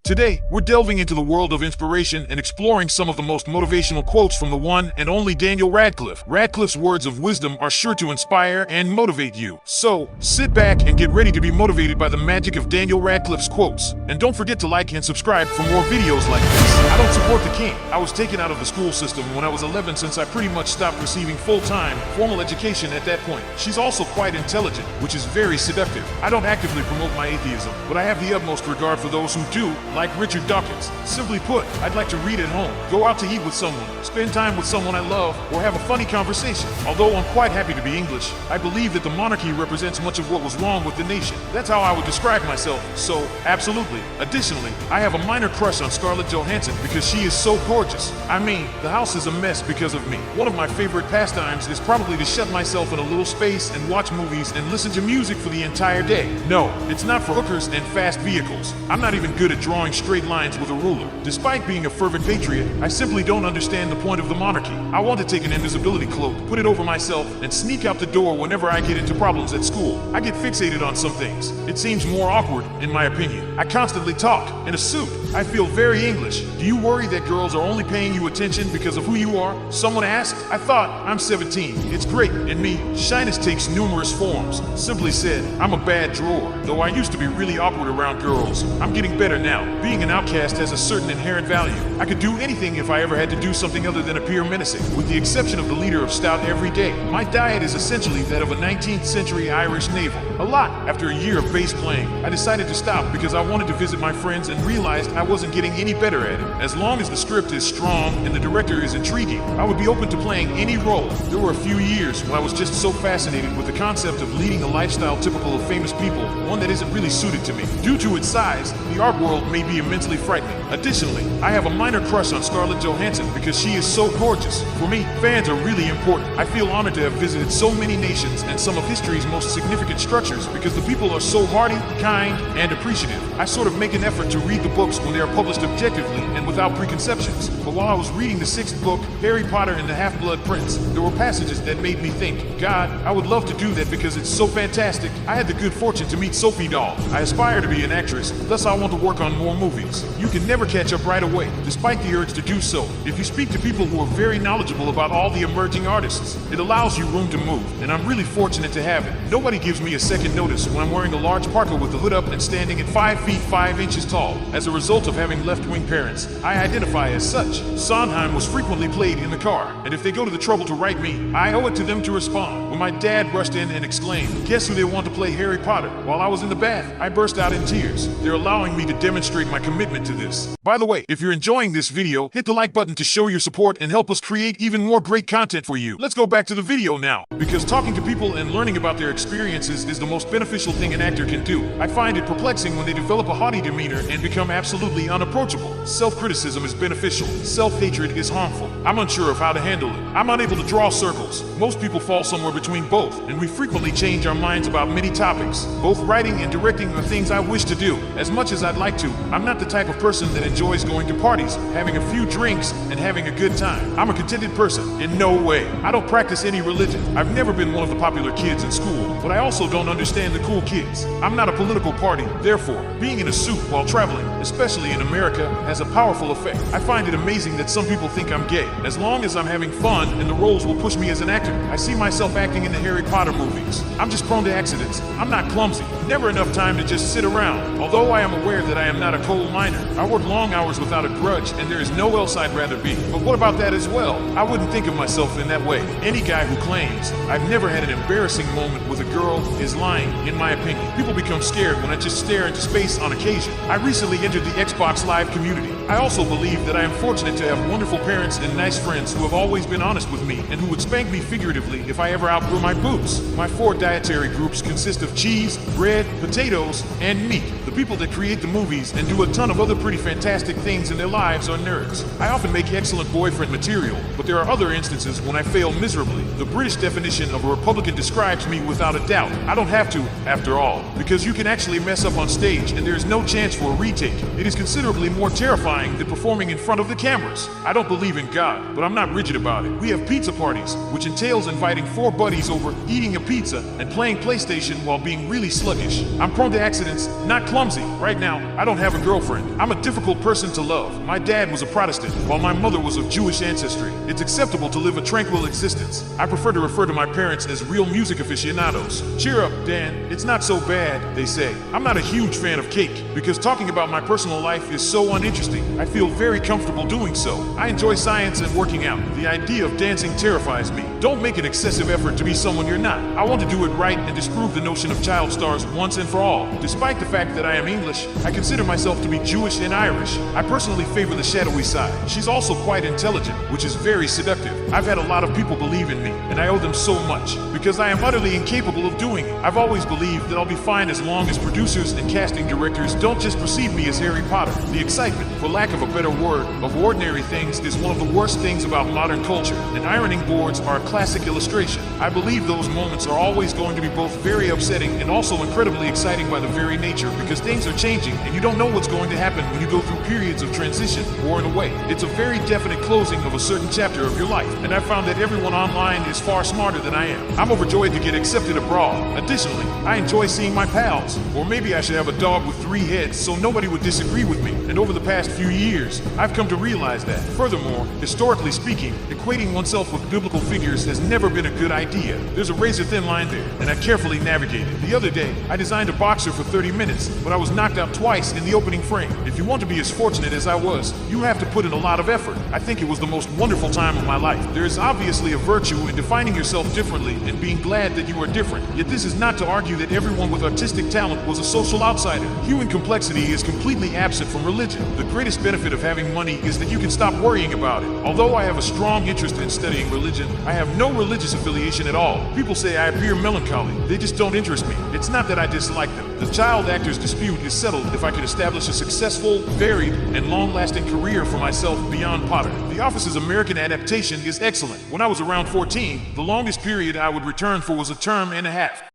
Today, we're delving into the world of inspiration and exploring some of the most motivational quotes from the one and only Daniel Radcliffe. Radcliffe's words of wisdom are sure to inspire and motivate you. So, sit back and get ready to be motivated by the magic of Daniel Radcliffe's quotes. And don't forget to like and subscribe for more videos like this. I don't support the king. I was taken out of the school system when I was 11 since I pretty much stopped receiving full-time, formal education at that point. She's also quite intelligent, which is very seductive. I don't actively promote my atheism, but I have the utmost regard for those who do, like Richard Dawkins. Simply put, I'd like to read at home, go out to eat with someone, spend time with someone I love, or have a funny conversation. Although I'm quite happy to be English, I believe that the monarchy represents much of what was wrong with the nation. That's how I would describe myself, so absolutely. Additionally, I have a minor crush on Scarlett Johansson because she is so gorgeous. I mean, the house is a mess because of me. One of my favorite pastimes is probably to shut myself in a little space and watch movies and listen to music for the entire day. No, it's not for hookers and fast vehicles. I'm not even good at drawing straight lines with a ruler. Despite being a fervent patriot, I simply don't understand the point of the monarchy. I want to take an invisibility cloak, put it over myself, and sneak out the door whenever I get into problems at school. I get fixated on some things. It seems more awkward, in my opinion. I constantly talk in a suit. I feel very English. Do you worry that girls are only paying you attention because of who you are? Someone asked. I thought, I'm 17. It's great. In me, shyness takes numerous forms. Simply said, I'm a bad drawer. Though I used to be really awkward around girls, I'm getting better now. Being an outcast has a certain inherent value. I could do anything if I ever had to do something other than appear menacing, with the exception of the leader of stout every day. My diet is essentially that of a 19th century Irish naval. A lot. After a year of bass playing, I decided to stop because I wanted to visit my friends and realized I wasn't getting any better at it. As long as the script is strong and the director is intriguing, I would be open to playing any role. There were a few years when I was just so fascinated with the concept of leading a lifestyle typical of famous people, one that isn't really suited to me. Due to its size, the art world may be immensely frightening. Additionally, I have a minor crush on Scarlett Johansson because she is so gorgeous. For me, fans are really important. I feel honored to have visited so many nations and some of history's most significant structures because the people are so hearty, kind, and appreciative. I sort of make an effort to read the books when they are published objectively and without preconceptions. But while I was reading the 6th book, Harry Potter and the Half-Blood Prince, there were passages that made me think, God, I would love to do that because it's so fantastic. I had the good fortune to meet Sophie Dahl. I aspire to be an actress, thus I want to work on more movies. You can never catch up right away, despite the urge to do so. If you speak to people who are very knowledgeable about all the emerging artists, it allows you room to move, and I'm really fortunate to have it. Nobody gives me a second notice when I'm wearing a large parka with the hood up and standing at 5 feet 5 inches tall. As a result of having left-wing parents, I identify as such. Sondheim was frequently played in the car, and if they go to the trouble to write me, I owe it to them to respond. When my dad rushed in and exclaimed, "Guess who they want to play Harry Potter?" while I was in the bath, I burst out in tears. They're allowing me to demonstrate my commitment to this. By the way, if you're enjoying this video, hit the like button to show your support and help us create even more great content for you. Let's go back to the video now, because talking to people and learning about their experiences is the most beneficial thing an actor can do. I find it perplexing when they develop a haughty demeanor and become absolutely unapproachable. Self-criticism is beneficial. Self-hatred is harmful. I'm unsure of how to handle it. I'm unable to draw circles. Most people fall somewhere between both, and we frequently change our minds about many topics. Both writing and directing are things I wish to do. As much as I'd like to, I'm not the type of person that enjoys going to parties, having a few drinks, and having a good time. I'm a contented person. In no way. I don't practice any religion. I've never been one of the popular kids in school, but I also don't understand the cool kids. I'm not a political party. Therefore, being in a suit while traveling, especially in America, has a powerful effect. I find it amazing that some people think I'm gay. As long as I'm having fun and the roles will push me as an actor, I see myself acting in the Harry Potter movies. I'm just prone to accidents. I'm not clumsy. Never enough time to just sit around. Although I am aware that I am not a coal miner, I work long hours without a grudge, and there is no else I'd rather be. But what about that as well? I wouldn't think of myself in that way. Any guy who claims I've never had an embarrassing moment with a girl is lying, in my opinion. People become scared when I just stare into space on occasion. I recently entered the Xbox Live community. I also believe that I am fortunate to have wonderful parents and nice friends who have always been honest with me and who would spank me figuratively if I ever outgrew my boots. My 4 dietary groups consist of cheese, bread, potatoes, and meat. The people that create the movies and do a ton of other pretty fantastic things in their lives are nerds. I often make excellent boyfriend material, but there are other instances when I fail miserably. The British definition of a Republican describes me without a doubt. I don't have to, after all, because you can actually mess up on stage and there is no chance for a retake. It is considerably more terrifying than performing in front of the cameras. I don't believe in God, but I'm not rigid about it. We have pizza parties, which entails inviting 4 buddies over, eating a pizza, and playing PlayStation while being really sluggish. skittish. I'm prone to accidents, not clumsy. Right now, I don't have a girlfriend. I'm a difficult person to love. My dad was a Protestant, while my mother was of Jewish ancestry. It's acceptable to live a tranquil existence. I prefer to refer to my parents as real music aficionados. Cheer up, Dan. It's not so bad, they say. I'm not a huge fan of cake, because talking about my personal life is so uninteresting. I feel very comfortable doing so. I enjoy science and working out. The idea of dancing terrifies me. Don't make an excessive effort to be someone you're not. I want to do it right and disprove the notion of child stars once and for all. Despite the fact that I am English, I consider myself to be Jewish and Irish. I personally favor the shadowy side. She's also quite intelligent, which is very seductive. I've had a lot of people believe in me, and I owe them so much, because I am utterly incapable of doing it. I've always believed that I'll be fine as long as producers and casting directors don't just perceive me as Harry Potter. The excitement, for lack of a better word, of ordinary things is one of the worst things about modern culture, and ironing boards are a classic illustration. I believe those moments are always going to be both very upsetting and also incredibly exciting by the very nature, because things are changing and you don't know what's going to happen when you go through periods of transition or in a way. It's a very definite closing of a certain chapter of your life, and I found that everyone online is far smarter than I am. I'm overjoyed to get accepted abroad. Additionally, I enjoy seeing my pals, or maybe I should have a dog with 3 heads so nobody would disagree with me. And over the past few years, I've come to realize that. Furthermore, historically speaking, equating oneself with biblical figures has never been a good idea. There's a razor-thin line there, and I carefully navigated. The other day, I designed a boxer for 30 minutes, but I was knocked out twice in the opening frame. If you want to be as fortunate as I was, you have to put in a lot of effort. I think it was the most wonderful time of my life. There is obviously a virtue in defining yourself differently and being glad that you are different. Yet this is not to argue that everyone with artistic talent was a social outsider. Human complexity is completely absent from religion. The greatest benefit of having money is that you can stop worrying about it. Although I have a strong interest in studying religion, I have no religious affiliation at all. People say I appear melancholy. They just don't interest me. It's not that I dislike them. The child actor's dispute is settled if I could establish a successful, varied, and long-lasting career for myself beyond Potter. The Office's American adaptation is excellent. When I was around 14, the longest period I would return for was a term and a half.